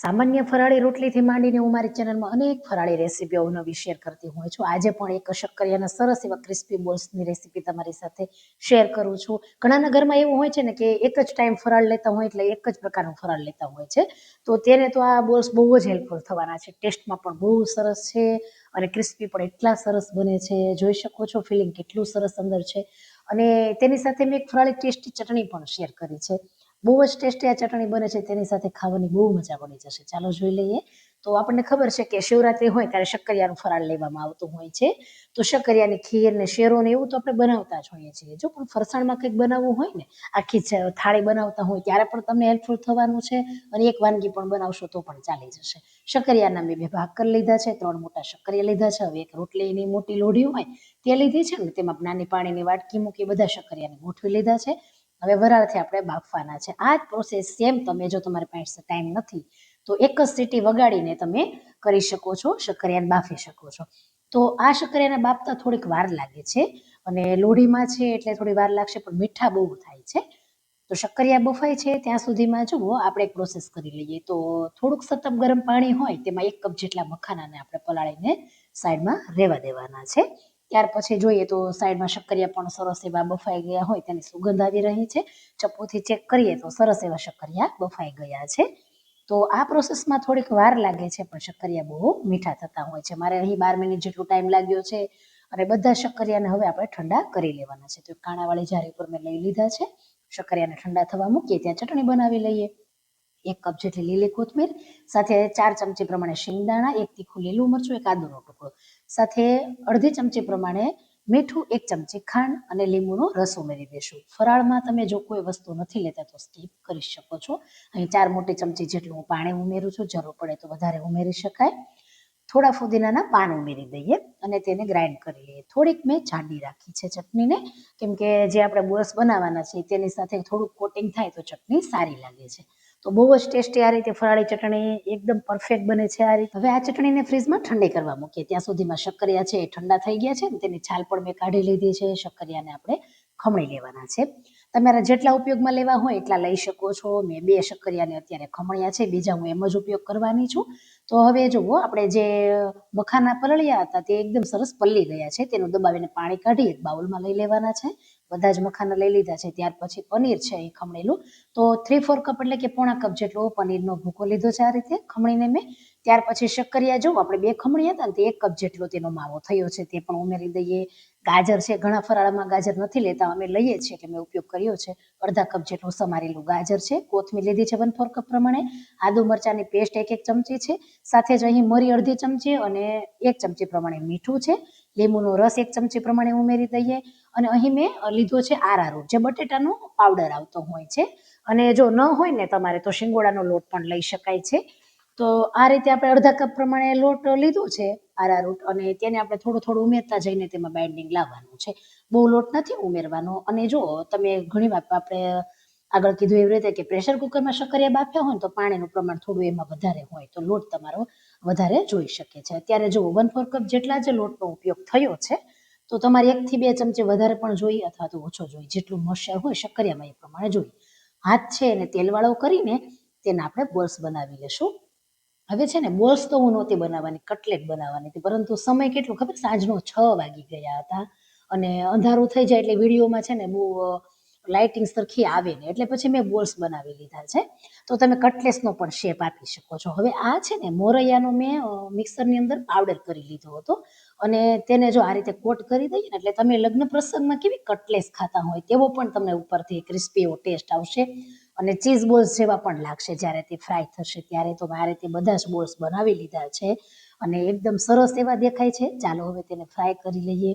સામાન્ય ફરાળી રોટલીથી માંડીને હું મારી ચેનલમાં અનેક ફરાળી રેસીપીઓ નવી શેર કરતી હોઉં છું. આજે પણ એક શક્કરિયાના સરસ એવા ક્રિસ્પી બોલ્સની રેસીપી તમારી સાથે શેર કરું છું. ઘણાના ઘરમાં એવું હોય છે ને કે એક જ ટાઈમ ફરાળ લેતા હોય એટલે એક જ પ્રકારનું ફરાળ લેતા હોય છે, તો તેને તો આ બોલ્સ બહુ જ હેલ્પફુલ થવાના છે. ટેસ્ટમાં પણ બહુ સરસ છે અને ક્રિસ્પી પણ એટલા સરસ બને છે. જોઈ શકો છો ફિલિંગ કેટલું સરસ અંદર છે. અને તેની સાથે મેં એક ફરાળી ટેસ્ટી ચટણી પણ શેર કરી છે. બહુ જ ટેસ્ટી આ ચટણી બને છે, તેની સાથે ખાવાની બહુ મજા પડી જશે. ચાલો જોઈ લઈએ. તો આપણને ખબર છે કે શિવરાત્રી હોય ત્યારે શક્કરિયાનું ફરાળ લેવામાં આવતું હોય છે, તો શક્કરિયાની ખીર ને શેરો ને એવું તો આપણે બનાવતા જ હોઈએ છીએ. જો પણ ફરસાણમાં કંઈક બનાવવું હોય ને, આખી થાળી બનાવતા હોય ત્યારે પણ તમને હેલ્પફુલ થવાનું છે. અને એક વાનગી પણ બનાવશો તો પણ ચાલી જશે. શક્કરિયાના મેં 2 ભાગ કરી લીધા છે, 3 મોટા શક્કરિયા લીધા છે. હવે એક રોટલીની મોટી લોઢી હોય તે લીધી છે ને, તેમાં નાની પાણીની વાટકી મૂકી બધા શક્કરિયાને ગોઠવી લીધા છે. હવે વરાળથી આપણે બાફવાના છે. આ જ પ્રોસેસ સેમ તમે જો તમારી પાસે ટાઈમ નથી તો એક જ સીટી વગાડીને તમે કરી શકો છો, શક્કરિયાને બાફી શકો છો. તો આ શક્કરિયાને બાફતા થોડીક વાર લાગે છે અને લોઢીમાં છે એટલે થોડી વાર લાગશે, પણ મીઠા બહુ થાય છે. તો શક્કરિયા બફાય છે ત્યાં સુધીમાં જુઓ આપણે એક પ્રોસેસ કરી લઈએ. તો થોડુંક સતપ ગરમ પાણી હોય તેમાં 1 કપ જેટલા મખાનાને આપણે પલાળીને સાઈડમાં રહેવા દેવાના છે. ત્યાર પછી જોઈએ તો સાઈડમાં શક્કરિયા પણ સરસ એવા બફાઈ ગયા હોય તેની સુગંધ આવી રહી છે. ચપ્પુથી ચેક કરીએ તો સરસ એવા શક્કરિયા બફાઈ ગયા છે. તો આ પ્રોસેસમાં થોડીક વાર લાગે છે, પણ શક્કરિયા બહુ મીઠા થતા હોય છે. મારે અહીં 12 મિનિટ જેટલો ટાઈમ લાગ્યો છે. અને બધા શક્કરિયાને હવે આપણે ઠંડા કરી લેવાના છે. તો કાણાવાળી જારી ઉપર મેં લઈ લીધા છે. શક્કરિયાને ઠંડા થવા મૂકીએ ત્યાં ચટણી બનાવી લઈએ. 1 કપ જેટલી લીલી કોથમીર, સાથે 4 ચમચી પ્રમાણે શિંગદાણા, 1 તીખું લીલું મરચું, 1 આદુનો ટુકડો, સાથે અડધી ચમચી પ્રમાણે મીઠું, 1 ચમચી ખાંડ અને લીંબુનો રસ ઉમેરી દેશું. ફરાળમાં તમે જો કોઈ વસ્તુ નથી લેતા તો સ્કીપ કરી શકો છો. અહીં 4 મોટી ચમચી જેટલું હું પાણી ઉમેરું છું, જરૂર પડે તો વધારે ઉમેરી શકાય. થોડા ફુદીનાના પાન ઉમેરી દઈએ અને તેને ગ્રાઇન્ડ કરી લઈએ. થોડીક મેં જાડી રાખી છે ચટણીને, કેમ કે જે આપણે બોલ્સ બનાવવાના છે તેની સાથે થોડુંક કોટિંગ થાય તો ચટણી સારી લાગે છે. તો બહુ જ ટેસ્ટી આ રીતે ફરાળી ચટણી એકદમ પરફેક્ટ બને છે આ રીતે. હવે આ ચટણીને ફ્રીજમાં ઠંડી કરવા મૂકીએ. ત્યાં સુધીમાં શક્કરિયા છે એ ઠંડા થઈ ગયા છે, તેની છાલ પણ મેં કાઢી લીધી છે. શક્કરિયાને આપણે ખમણી લેવાના છે. તમારા જેટલા ઉપયોગમાં લેવા હોય એટલા લઈ શકો છો. મેં 2 શક્કરિયાને અત્યારે ખમણ્યા છે, બીજા હું એમ જ ઉપયોગ કરવાની છું. તો હવે જુઓ આપણે જે મખાના પલળ્યા હતા તે એકદમ સરસ પલળી ગયા છે. તેનું દબાવીને પાણી કાઢી એક બાઉલમાં લઈ લેવાના છે. બધા જ મખાના લઈ લીધા છે. ત્યાર પછી પનીર છે એ ખમણેલું, તો 3/4 કપ એટલે કે પોણા કપ જેટલો પનીરનો ભૂકો લીધો છે આ રીતે ખમણીને મેં. ત્યાર પછી શક્કરિયા જો આપણે 2 ખમણ્યા હતા ને તે 1 કપ જેટલો તેનો માવો થયો છે, તે પણ ઉમેરી દઈએ. ગાજર છે, ઘણા ફરાળમાં ગાજર નથી લેતા, અમે લઈએ છીએ એટલે મેં ઉપયોગ કર્યો છે. અડધા કપ જેટલું સમારેલું ગાજર છે. કોથમીર લીધી છે 1/4 કપ પ્રમાણે. આદુ મરચાંની પેસ્ટ 1 ચમચી છે. સાથે જ અહીં મરી અડધી ચમચી અને 1 ચમચી પ્રમાણે મીઠું છે. લીંબુનો રસ 1 ચમચી પ્રમાણે ઉમેરી દઈએ. અને અહીં મેં લીધો છે આરારૂટ, જે બટેટાનો પાવડર આવતો હોય છે. અને જો ન હોય ને તમારે તો શિંગોડાનો લોટ પણ લઈ શકાય છે. તો આ રીતે આપણે અડધા કપ પ્રમાણે લોટ લીધો છે આરારૂટ, અને તેને આપણે થોડું થોડું ઉમેરતા જઈને તેમાં બાઇન્ડિંગ લાવવાનું છે. બહુ લોટ નથી ઉમેરવાનો. અને જો તમે ઘણી વાર આપણે આગળ કીધું એવી રીતે કે પ્રેશર કુકરમાં શક્કરિયા બાફ્યા હોય ને તો પાણીનું પ્રમાણ થોડું એમાં વધારે હોય, તો લોટ તમારો વધારે જોઈ શકે છે. અત્યારે જો 1/4 કપ જેટલા જ લોટનો ઉપયોગ થયો છે, તો તમારે 1 થી 2 ચમચી વધારે પણ જોઈએ અથવા તો ઓછો જોઈએ, જેટલું મોઇસ્ચર હોય શક્કરિયામાં એ પ્રમાણે જોઈએ. હાથ છે એને તેલવાળો કરીને તેના આપણે બોલ્સ બનાવી લેશું. હવે છે ને બોલ્સ તો હું નહોતી બનાવવાની, કટલેટ બનાવવાની હતી, પરંતુ સમય કેટલો ખબર, સાંજનો 6 વાગી ગયા હતા અને અંધારું થઈ જાય એટલે વિડીયોમાં છે ને બહુ લાઇટિંગ સરખી આવે ને, એટલે પછી મેં બોલ્સ બનાવી લીધા છે. તો તમે કટલેસનો પણ શેપ આપી શકો છો. હવે આ છે ને મોરૈયાનો મેં મિક્સરની અંદર પાવડર કરી લીધો હતો અને તેને જો આ રીતે કોટ કરી દઈએ ને એટલે તમે લગ્ન પ્રસંગમાં કેવી કટલેસ ખાતા હોય તેવો પણ તમને ઉપરથી ક્રિસ્પી એવો ટેસ્ટ આવશે અને ચીઝ બોલ્સ જેવા પણ લાગશે જ્યારે તે ફ્રાય થશે ત્યારે. તો આ રીતે બધા જ બોલ્સ બનાવી લીધા છે અને એકદમ સરસ એવા દેખાય છે. ચાલો હવે તેને ફ્રાય કરી લઈએ.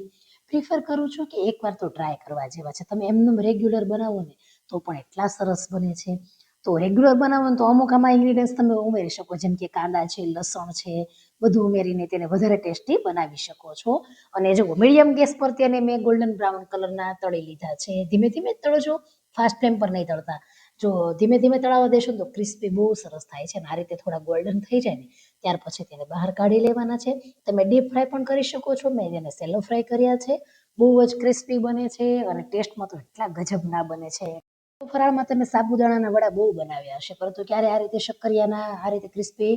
પ્રિફર કરું છું કે એકવાર તો ટ્રાય કરવા જેવા છે. તમે એમનેમ રેગ્યુલર બનાવો ને તો પણ એટલા સરસ બને છે. તો રેગ્યુલર બનાવો તો અમુક આમાં ઇન્ગ્રીડિયન્ટ્સ તમે ઉમેરી શકો, જેમ કે કાંદા છે, લસણ છે, બધું ઉમેરીને તેને વધારે ટેસ્ટી બનાવી શકો છો. અને જો મીડિયમ ગેસ પર તેને મેં ગોલ્ડન બ્રાઉન કલરના તળી લીધા છે. ધીમે ધીમે તળજો, ફાસ્ટ ફ્લેમ પર નહીં તળતા. જો ધીમે ધીમે તળાવવા દેશો તો ક્રિસ્પી બહુ સરસ થાય છે. અને આ રીતે થોડા ગોલ્ડન થઈ જાય ને ત્યાર પછી તેને બહાર કાઢી લેવાના છે. તમે ડીપ ફ્રાય પણ કરી શકો છો, મેં તેને સેલો ફ્રાય કર્યા છે. બહુ જ ક્રિસ્પી બને છે અને ટેસ્ટમાં તો એટલા ગજબના બને છે. ફરાળમાં તમે સાબુદાણાના વડા બહુ બનાવ્યા હશે, પરંતુ ક્યારે આ રીતે શક્કરિયાના આ રીતે ક્રિસ્પી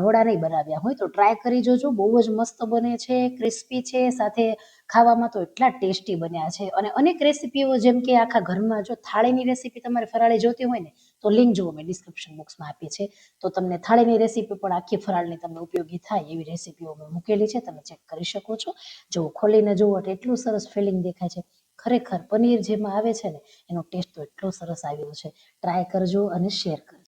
વડા નહીં બનાવ્યા હોય તો ટ્રાય કરી જોજો. બહુ જ મસ્ત બને છે, ક્રિસ્પી છે, સાથે ખાવામાં તો એટલા ટેસ્ટી બન્યા છે. અને અનેક રેસીપીઓ, જેમ કે આખા ઘરમાં જો થાળીની રેસીપી તમારે ફરાળી જોતી હોય ને તો લિંક જુઓ, મેં ડિસ્ક્રિપ્શન બોક્સમાં આપી છે. તો તમને થાળીની રેસીપી પણ આખી ફરાળની તમને ઉપયોગી થાય એવી રેસીપીઓ મેં મૂકેલી છે, તમે ચેક કરી શકો છો. જો ખોલીને જુઓ તો એટલું સરસ ફિલિંગ દેખાય છે. ખરેખર પનીર જેમાં આવે છે ને એનો ટેસ્ટ તો એટલો સરસ આવ્યો છે. ટ્રાય કરજો અને શેર કરજો.